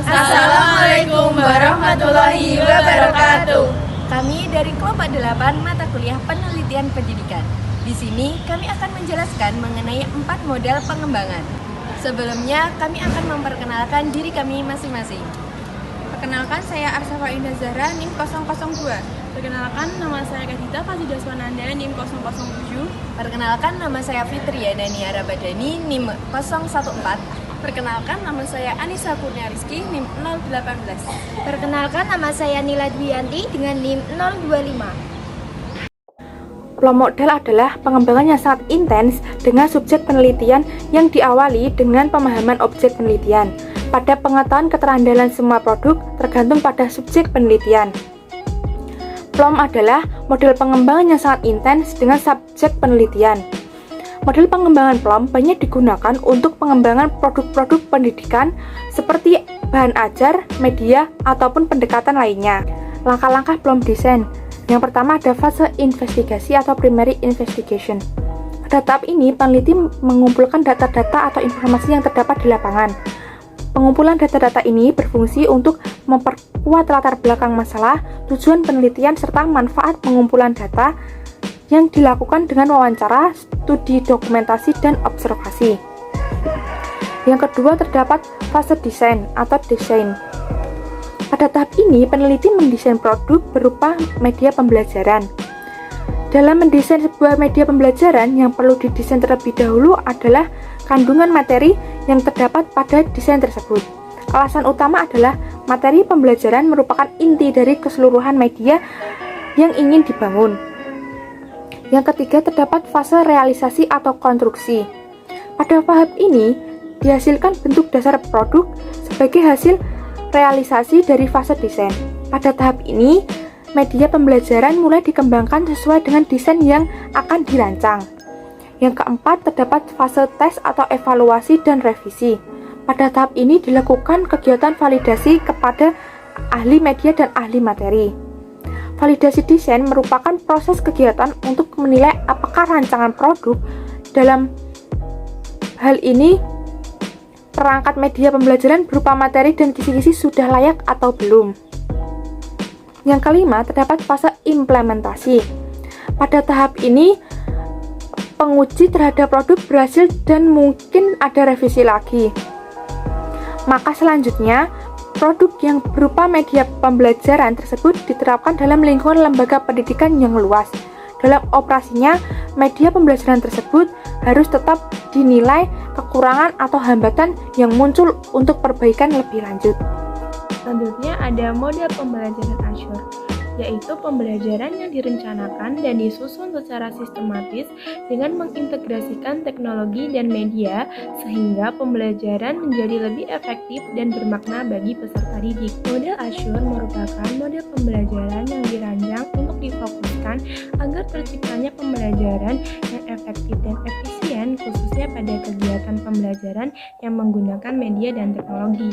Assalamualaikum warahmatullahi wabarakatuh. Kami dari kelompok 8 mata kuliah penelitian pendidikan. Di sini kami akan menjelaskan mengenai 4 model pengembangan. Sebelumnya kami akan memperkenalkan diri kami masing-masing. Perkenalkan, saya Arsafa Indah Zahra, NIM 002. Perkenalkan, nama saya Kadita Fasidah Swananda, NIM 007. Perkenalkan, nama saya Fitriana Niara Badani, NIM 014. Perkenalkan, nama saya Anissa Kurnia Rizky, NIM 018. Perkenalkan, nama saya Nila Dwianti dengan NIM 025. Plom model adalah pengembangan yang sangat intens dengan subjek penelitian yang diawali dengan pemahaman objek penelitian. Pada pengetahuan keterandalan semua produk tergantung pada subjek penelitian. Plom adalah model pengembangan yang sangat intens dengan subjek penelitian. Model pengembangan plom banyak digunakan untuk pengembangan produk-produk pendidikan seperti bahan ajar, media, ataupun pendekatan lainnya. Langkah-langkah plom desain. Yang pertama ada fase investigasi atau primary investigation. Pada tahap ini, peneliti mengumpulkan data-data atau informasi yang terdapat di lapangan. Pengumpulan data-data ini berfungsi untuk memperkuat latar belakang masalah, tujuan penelitian, serta manfaat pengumpulan data yang dilakukan dengan wawancara, studi dokumentasi, dan observasi. Yang kedua terdapat fase desain atau desain. Pada tahap ini, peneliti mendesain produk berupa media pembelajaran. Dalam mendesain sebuah media pembelajaran, yang perlu didesain terlebih dahulu adalah kandungan materi yang terdapat pada desain tersebut. Alasan utama adalah materi pembelajaran merupakan inti dari keseluruhan media yang ingin dibangun. Yang ketiga terdapat fase realisasi atau konstruksi. Pada tahap ini dihasilkan bentuk dasar produk sebagai hasil realisasi dari fase desain. Pada tahap ini media pembelajaran mulai dikembangkan sesuai dengan desain yang akan dirancang. Yang keempat terdapat fase tes atau evaluasi dan revisi. Pada tahap ini dilakukan kegiatan validasi kepada ahli media dan ahli materi. Validasi desain merupakan proses kegiatan untuk menilai apakah rancangan produk, dalam hal ini perangkat media pembelajaran berupa materi dan kisi-kisi sudah layak atau belum. Yang kelima terdapat fase implementasi. Pada tahap ini penguji terhadap produk berhasil dan mungkin ada revisi lagi. Maka selanjutnya produk yang berupa media pembelajaran tersebut diterapkan dalam lingkungan lembaga pendidikan yang luas. Dalam operasinya, media pembelajaran tersebut harus tetap dinilai kekurangan atau hambatan yang muncul untuk perbaikan lebih lanjut. Selanjutnya ada model pembelajaran Azure, yaitu pembelajaran yang direncanakan dan disusun secara sistematis dengan mengintegrasikan teknologi dan media sehingga pembelajaran menjadi lebih efektif dan bermakna bagi peserta didik. Model Azure merupakan model pembelajaran yang dirancang untuk difokuskan agar terciptanya pembelajaran yang efektif dan efisien khususnya pada kegiatan pembelajaran yang menggunakan media dan teknologi.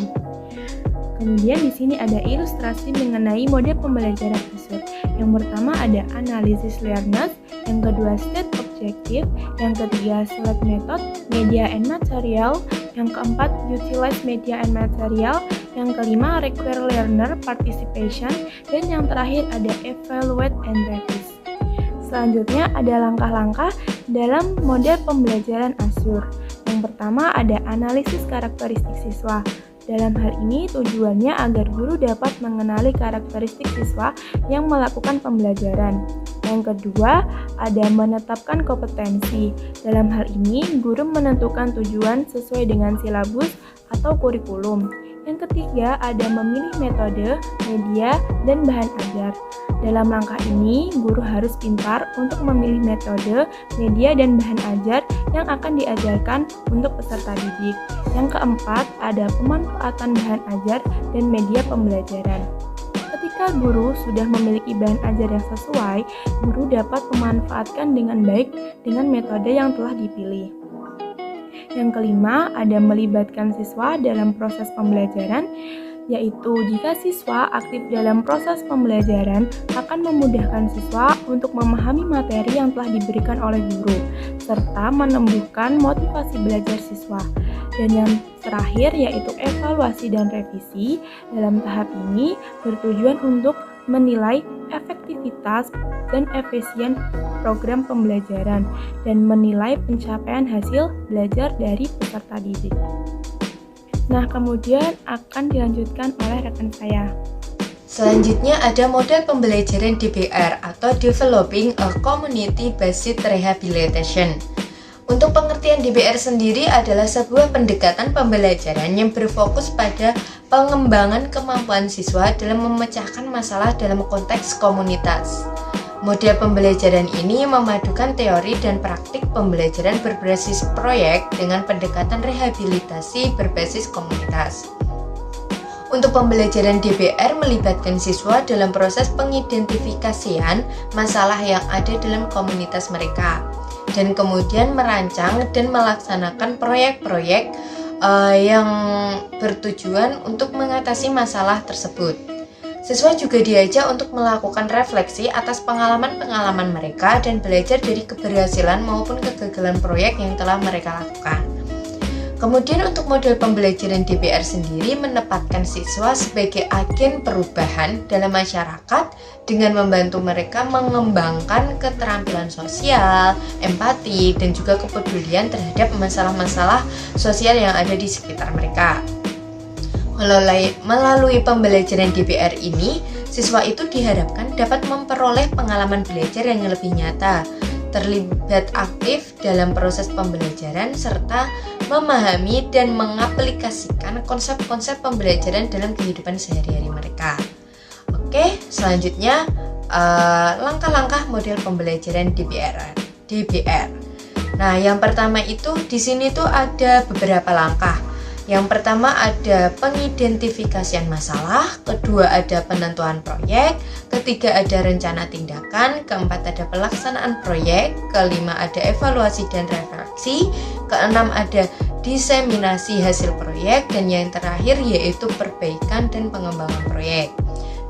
Kemudian di sini ada ilustrasi mengenai model pembelajaran Azure. Yang pertama ada analysis learners, yang kedua state objective, yang ketiga select method, media and material, yang keempat utilize media and material, yang kelima require learner participation, dan yang terakhir ada evaluate and revise. Selanjutnya ada langkah-langkah dalam model pembelajaran Azure. Yang pertama ada analisis karakteristik siswa. Dalam hal ini tujuannya agar guru dapat mengenali karakteristik siswa yang melakukan pembelajaran. Yang kedua, ada menetapkan kompetensi. Dalam hal ini, guru menentukan tujuan sesuai dengan silabus atau kurikulum. Yang ketiga, ada memilih metode, media, dan bahan ajar. Dalam langkah ini, guru harus pintar untuk memilih metode, media, dan bahan ajar yang akan diajarkan untuk peserta didik. Yang keempat, ada pemanfaatan bahan ajar dan media pembelajaran. Ketika guru sudah memiliki bahan ajar yang sesuai, guru dapat memanfaatkan dengan baik dengan metode yang telah dipilih. Yang kelima, ada melibatkan siswa dalam proses pembelajaran. yaitu jika siswa aktif dalam proses pembelajaran akan memudahkan siswa untuk memahami materi yang telah diberikan oleh guru, serta menumbuhkan motivasi belajar siswa. Dan yang terakhir yaitu evaluasi dan revisi. Dalam tahap ini bertujuan untuk menilai efektivitas dan efisien program pembelajaran dan menilai pencapaian hasil belajar dari peserta didik. Nah, kemudian akan dilanjutkan oleh rekan saya. Selanjutnya ada model pembelajaran DBR atau Developing a Community Based Rehabilitation. Untuk pengertian DBR sendiri adalah sebuah pendekatan pembelajaran yang berfokus pada pengembangan kemampuan siswa dalam memecahkan masalah dalam konteks komunitas. Model pembelajaran ini memadukan teori dan praktik pembelajaran berbasis proyek dengan pendekatan rehabilitasi berbasis komunitas. Untuk pembelajaran DBR melibatkan siswa dalam proses pengidentifikasian masalah yang ada dalam komunitas mereka, dan kemudian merancang dan melaksanakan proyek-proyek yang bertujuan untuk mengatasi masalah tersebut. Siswa juga diajak untuk melakukan refleksi atas pengalaman-pengalaman mereka dan belajar dari keberhasilan maupun kegagalan proyek yang telah mereka lakukan. Kemudian untuk model pembelajaran DBR sendiri menempatkan siswa sebagai agen perubahan dalam masyarakat dengan membantu mereka mengembangkan keterampilan sosial, empati, dan juga kepedulian terhadap masalah-masalah sosial yang ada di sekitar mereka. Melalui pembelajaran DBR ini, siswa itu diharapkan dapat memperoleh pengalaman belajar yang lebih nyata, terlibat aktif dalam proses pembelajaran, serta memahami dan mengaplikasikan konsep-konsep pembelajaran dalam kehidupan sehari-hari mereka. Oke, selanjutnya langkah-langkah model pembelajaran DBR. Nah, yang pertama itu di sini tuh ada beberapa langkah. Yang pertama ada pengidentifikasian masalah, kedua ada penentuan proyek, ketiga ada rencana tindakan, keempat ada pelaksanaan proyek, kelima ada evaluasi dan refleksi, keenam ada diseminasi hasil proyek, dan yang terakhir yaitu perbaikan dan pengembangan proyek.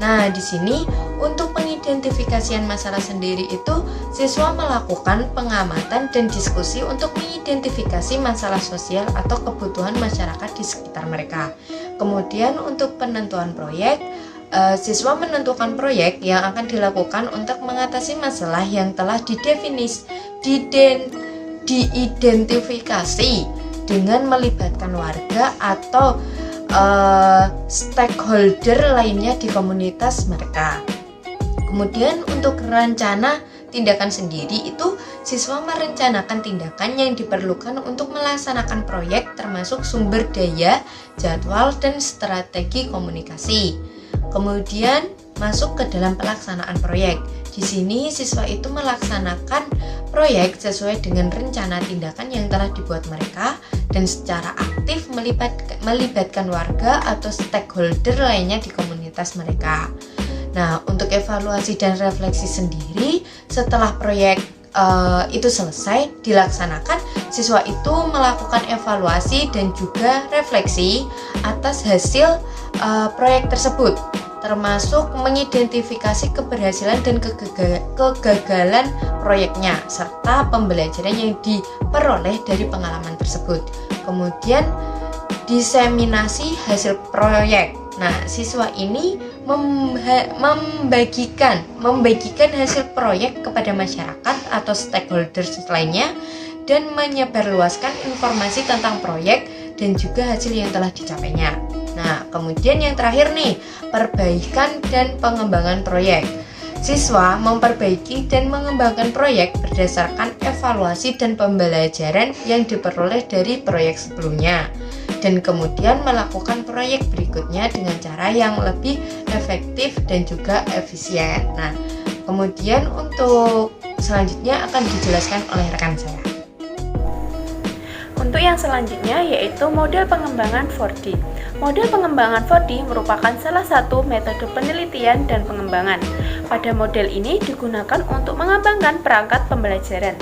Nah, di sini untuk pengidentifikasian masalah sendiri itu siswa melakukan pengamatan dan diskusi untuk mengidentifikasi masalah sosial atau kebutuhan masyarakat di sekitar mereka. Kemudian untuk penentuan proyek, siswa menentukan proyek yang akan dilakukan untuk mengatasi masalah yang telah diidentifikasi dengan melibatkan warga atau stakeholder lainnya di komunitas mereka. Kemudian untuk rencana tindakan sendiri itu siswa merencanakan tindakan yang diperlukan untuk melaksanakan proyek termasuk sumber daya, jadwal, dan strategi komunikasi. Kemudian masuk ke dalam pelaksanaan proyek. Di sini siswa itu melaksanakan proyek sesuai dengan rencana tindakan yang telah dibuat mereka dan secara aktif melibatkan warga atau stakeholder lainnya di komunitas mereka. Nah, untuk evaluasi dan refleksi sendiri setelah proyek itu selesai dilaksanakan, siswa itu melakukan evaluasi dan juga refleksi atas hasil proyek tersebut, termasuk mengidentifikasi keberhasilan dan kegagalan proyeknya serta pembelajaran yang diperoleh dari pengalaman tersebut. Kemudian diseminasi hasil proyek. Nah, siswa ini membagikan hasil proyek kepada masyarakat atau stakeholders lainnya dan menyebarluaskan informasi tentang proyek dan juga hasil yang telah dicapainya. Nah, kemudian yang terakhir nih, perbaikan dan pengembangan proyek. Siswa memperbaiki dan mengembangkan proyek berdasarkan evaluasi dan pembelajaran yang diperoleh dari proyek sebelumnya, dan kemudian melakukan proyek berikutnya dengan cara yang lebih efektif dan juga efisien. Nah, kemudian untuk selanjutnya akan dijelaskan oleh rekan saya. Untuk yang selanjutnya yaitu model pengembangan 4D. Model pengembangan 4D merupakan salah satu metode penelitian dan pengembangan. Pada model ini digunakan untuk mengembangkan perangkat pembelajaran.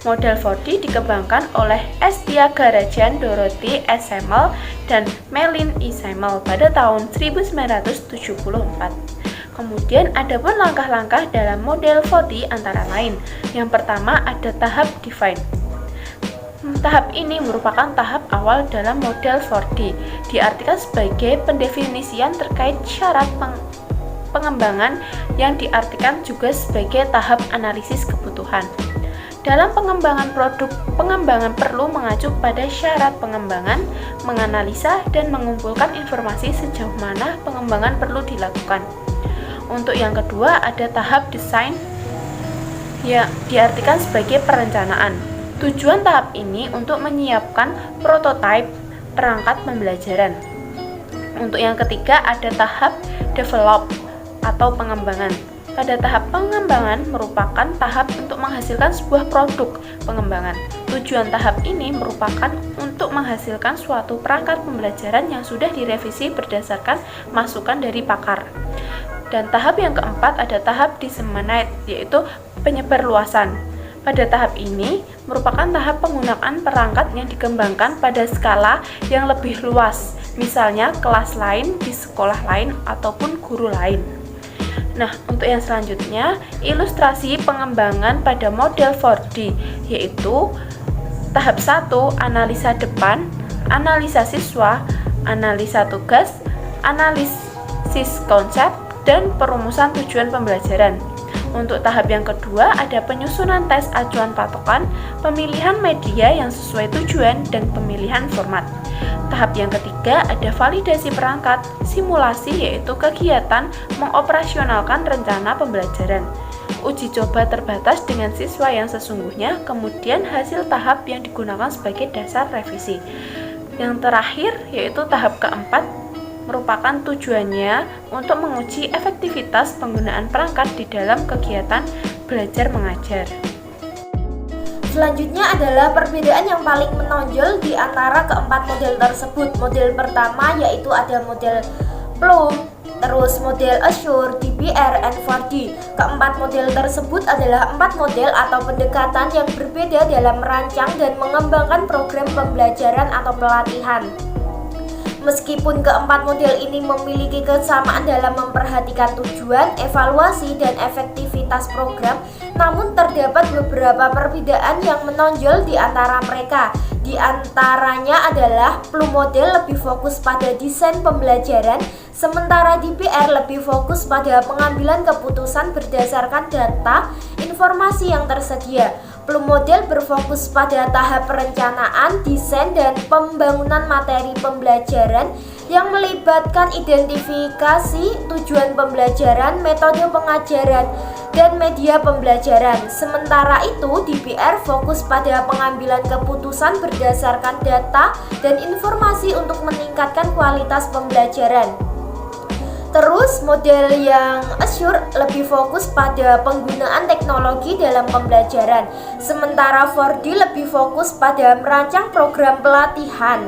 Model 4D dikembangkan oleh S. Tyagarajan, Dorothy S. Semmel, dan Melin E. Semmel pada tahun 1974. Kemudian ada pun langkah-langkah dalam model 4D antara lain. Yang pertama ada tahap define. Tahap ini merupakan tahap awal dalam model 4D, diartikan sebagai pendefinisian terkait syarat pengembangan yang diartikan juga sebagai tahap analisis kebutuhan. Dalam pengembangan produk, pengembangan perlu mengacu pada syarat pengembangan, menganalisa, dan mengumpulkan informasi sejauh mana pengembangan perlu dilakukan. Untuk yang kedua ada tahap desain, yang diartikan sebagai perencanaan. Tujuan tahap ini untuk menyiapkan prototipe perangkat pembelajaran. Untuk yang ketiga ada tahap develop atau pengembangan. Pada tahap pengembangan merupakan tahap untuk menghasilkan sebuah produk pengembangan. Tujuan tahap ini merupakan untuk menghasilkan suatu perangkat pembelajaran yang sudah direvisi berdasarkan masukan dari pakar. Dan tahap yang keempat ada tahap disseminate, yaitu penyebarluasan. Pada tahap ini merupakan tahap penggunaan perangkat yang dikembangkan pada skala yang lebih luas, misalnya kelas lain di sekolah lain ataupun guru lain. Nah, untuk yang selanjutnya, ilustrasi pengembangan pada model 4D, yaitu tahap 1, analisa depan, analisa siswa, analisa tugas, analisis konsep, dan perumusan tujuan pembelajaran. Untuk tahap yang kedua, ada penyusunan tes acuan patokan, pemilihan media yang sesuai tujuan, dan pemilihan format. Tahap yang ketiga ada validasi perangkat, simulasi yaitu kegiatan mengoperasionalkan rencana pembelajaran. Uji coba terbatas dengan siswa yang sesungguhnya, kemudian hasil tahap yang digunakan sebagai dasar revisi. Yang terakhir yaitu tahap keempat merupakan tujuannya untuk menguji efektivitas penggunaan perangkat di dalam kegiatan belajar mengajar. Selanjutnya adalah perbedaan yang paling menonjol di antara keempat model tersebut. Model pertama yaitu ada model Plum, terus model Azure, DBR, and 4D. Keempat model tersebut adalah 4 model atau pendekatan yang berbeda dalam merancang dan mengembangkan program pembelajaran atau pelatihan. Meskipun keempat model ini memiliki kesamaan dalam memperhatikan tujuan, evaluasi, dan efektivitas program, namun terdapat beberapa perbedaan yang menonjol di antara mereka. Di antaranya adalah Plum model lebih fokus pada desain pembelajaran, sementara DBR lebih fokus pada pengambilan keputusan berdasarkan data informasi yang tersedia. Plum model berfokus pada tahap perencanaan, desain, dan pembangunan materi pembelajaran yang melibatkan identifikasi tujuan pembelajaran, metode pengajaran, dan media pembelajaran. Sementara itu, DBR fokus pada pengambilan keputusan berdasarkan data dan informasi untuk meningkatkan kualitas pembelajaran. Terus model yang Azure lebih fokus pada penggunaan teknologi dalam pembelajaran, sementara 4D lebih fokus pada merancang program pelatihan.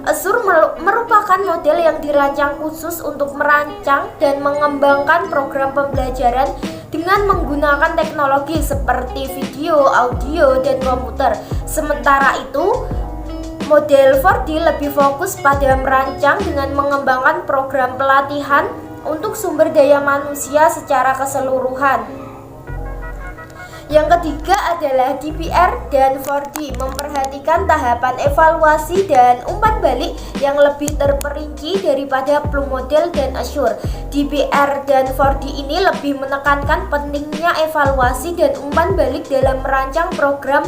Azure merupakan model yang dirancang khusus untuk merancang dan mengembangkan program pembelajaran dengan menggunakan teknologi seperti video, audio, dan komputer. Sementara itu, model 4D lebih fokus pada merancang dengan mengembangkan program pelatihan untuk sumber daya manusia secara keseluruhan. Yang ketiga adalah DBR dan 4D memperhatikan tahapan evaluasi dan umpan balik yang lebih terperinci daripada Plum model dan Azure. DBR dan 4D ini lebih menekankan pentingnya evaluasi dan umpan balik dalam merancang program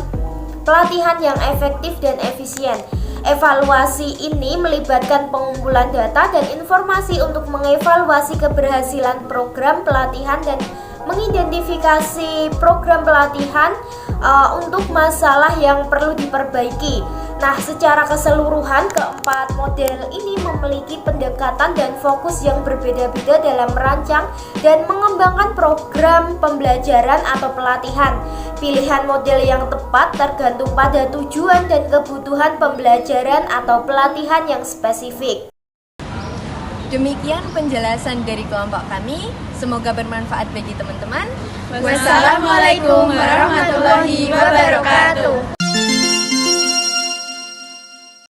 pelatihan yang efektif dan efisien. Evaluasi ini melibatkan pengumpulan data dan informasi untuk mengevaluasi keberhasilan program pelatihan dan mengidentifikasi program pelatihan untuk masalah yang perlu diperbaiki. Nah, secara keseluruhan keempat model ini memiliki pendekatan dan fokus yang berbeda-beda dalam merancang dan mengembangkan program pembelajaran atau pelatihan. Pilihan model yang tepat tergantung pada tujuan dan kebutuhan pembelajaran atau pelatihan yang spesifik. Demikian penjelasan dari kelompok kami. Semoga bermanfaat bagi teman-teman. Wassalamualaikum warahmatullahi wabarakatuh.